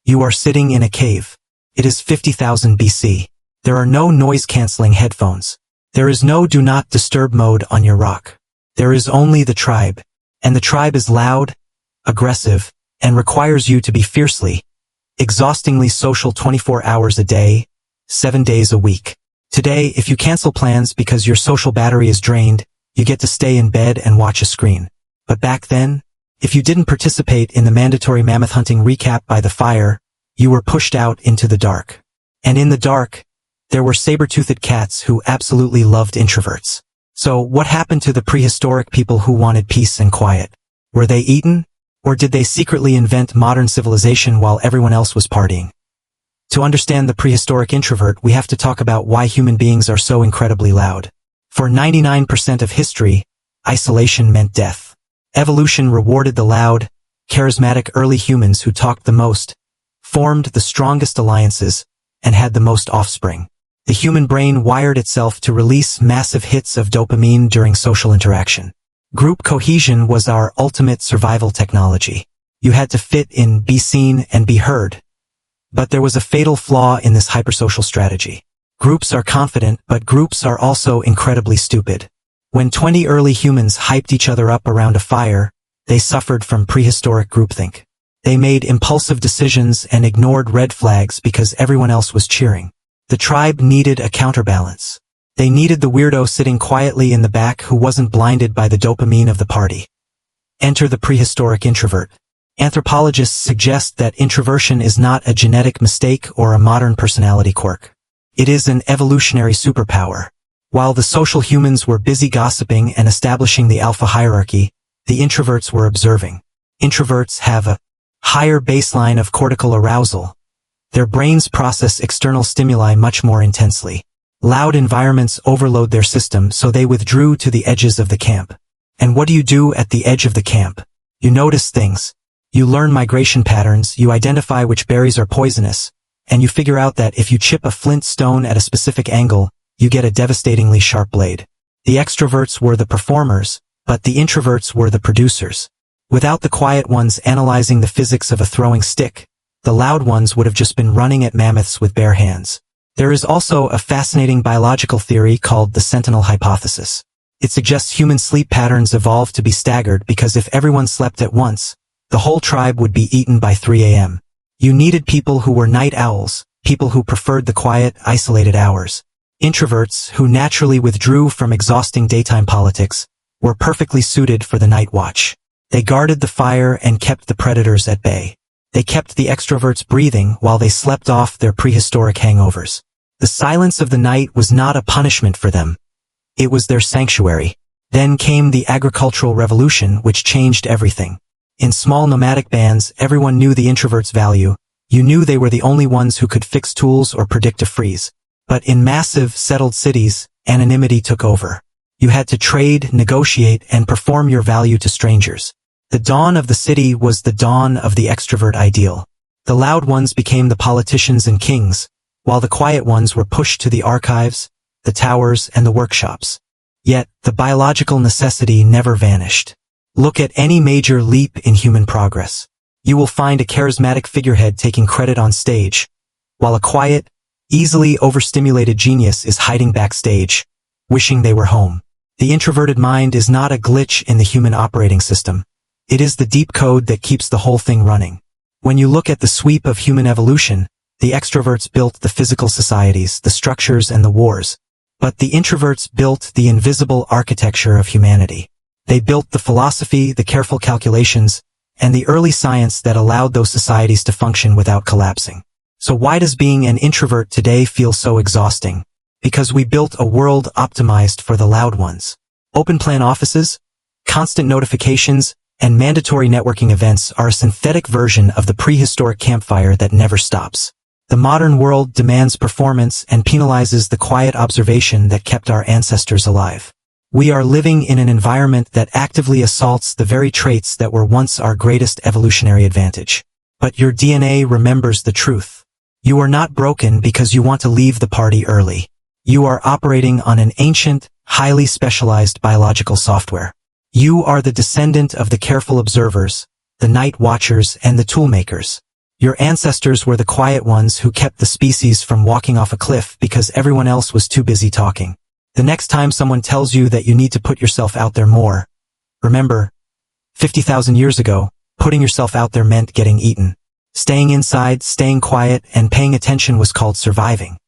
You are sitting in a cave. It is 50,000 BC. There are no noise-canceling headphones. There is no do not disturb mode on your rock. There is only the tribe. And the tribe is loud, aggressive, and requires you to be fiercely, exhaustingly social 24 hours a day, 7 days a week. Today, if you cancel plans because your social battery is drained, you get to stay in bed and watch a screen. But back then, if you didn't participate in the mandatory mammoth hunting recap by the fire, you were pushed out into the dark. And in the dark, there were saber-toothed cats who absolutely loved introverts. So what happened to the prehistoric people who wanted peace and quiet? Were they eaten? Or did they secretly invent modern civilization while everyone else was partying? To understand the prehistoric introvert, we have to talk about why human beings are so incredibly loud. For 99% of history, isolation meant death. Evolution rewarded the loud, charismatic early humans who talked the most, formed the strongest alliances, and had the most offspring. The human brain wired itself to release massive hits of dopamine during social interaction. Group cohesion was our ultimate survival technology. You had to fit in, be seen, and be heard. But there was a fatal flaw in this hypersocial strategy. Groups are confident, but groups are also incredibly stupid. When 20 early humans hyped each other up around a fire, they suffered from prehistoric groupthink. They made impulsive decisions and ignored red flags because everyone else was cheering. The tribe needed a counterbalance. They needed the weirdo sitting quietly in the back who wasn't blinded by the dopamine of the party. Enter the prehistoric introvert. Anthropologists suggest that introversion is not a genetic mistake or a modern personality quirk. It is an evolutionary superpower. While the social humans were busy gossiping and establishing the alpha hierarchy, the introverts were observing. Introverts have a higher baseline of cortical arousal. Their brains process external stimuli much more intensely. Loud environments overload their system, so they withdrew to the edges of the camp. And what do you do at the edge of the camp? You notice things. You learn migration patterns, you identify which berries are poisonous, and you figure out that if you chip a flint stone at a specific angle, you get a devastatingly sharp blade. The extroverts were the performers, but the introverts were the producers. Without the quiet ones analyzing the physics of a throwing stick, the loud ones would have just been running at mammoths with bare hands. There is also a fascinating biological theory called the Sentinel Hypothesis. It suggests human sleep patterns evolved to be staggered because if everyone slept at once, the whole tribe would be eaten by 3 a.m. You needed people who were night owls, people who preferred the quiet, isolated hours. Introverts, who naturally withdrew from exhausting daytime politics, were perfectly suited for the night watch. They guarded the fire and kept the predators at bay. They kept the extroverts breathing while they slept off their prehistoric hangovers. The silence of the night was not a punishment for them. It was their sanctuary. Then came the agricultural revolution, which changed everything. In small nomadic bands, everyone knew the introverts' value. You knew they were the only ones who could fix tools or predict a freeze. But in massive, settled cities, anonymity took over. You had to trade, negotiate, and perform your value to strangers. The dawn of the city was the dawn of the extrovert ideal. The loud ones became the politicians and kings, while the quiet ones were pushed to the archives, the towers, and the workshops. Yet, the biological necessity never vanished. Look at any major leap in human progress. You will find a charismatic figurehead taking credit on stage, while a quiet, easily overstimulated genius is hiding backstage, wishing they were home. The introverted mind is not a glitch in the human operating system. It is the deep code that keeps the whole thing running. When you look at the sweep of human evolution, the extroverts built the physical societies, the structures, and the wars. But the introverts built the invisible architecture of humanity. They built the philosophy, the careful calculations, and the early science that allowed those societies to function without collapsing. So why does being an introvert today feel so exhausting? Because we built a world optimized for the loud ones. Open-plan offices, constant notifications, and mandatory networking events are a synthetic version of the prehistoric campfire that never stops. The modern world demands performance and penalizes the quiet observation that kept our ancestors alive. We are living in an environment that actively assaults the very traits that were once our greatest evolutionary advantage. But your DNA remembers the truth. You are not broken because you want to leave the party early. You are operating on an ancient, highly specialized biological software. You are the descendant of the careful observers, the night watchers, and the toolmakers. Your ancestors were the quiet ones who kept the species from walking off a cliff because everyone else was too busy talking. The next time someone tells you that you need to put yourself out there more, remember, 50,000 years ago, putting yourself out there meant getting eaten. Staying inside, staying quiet, and paying attention was called surviving.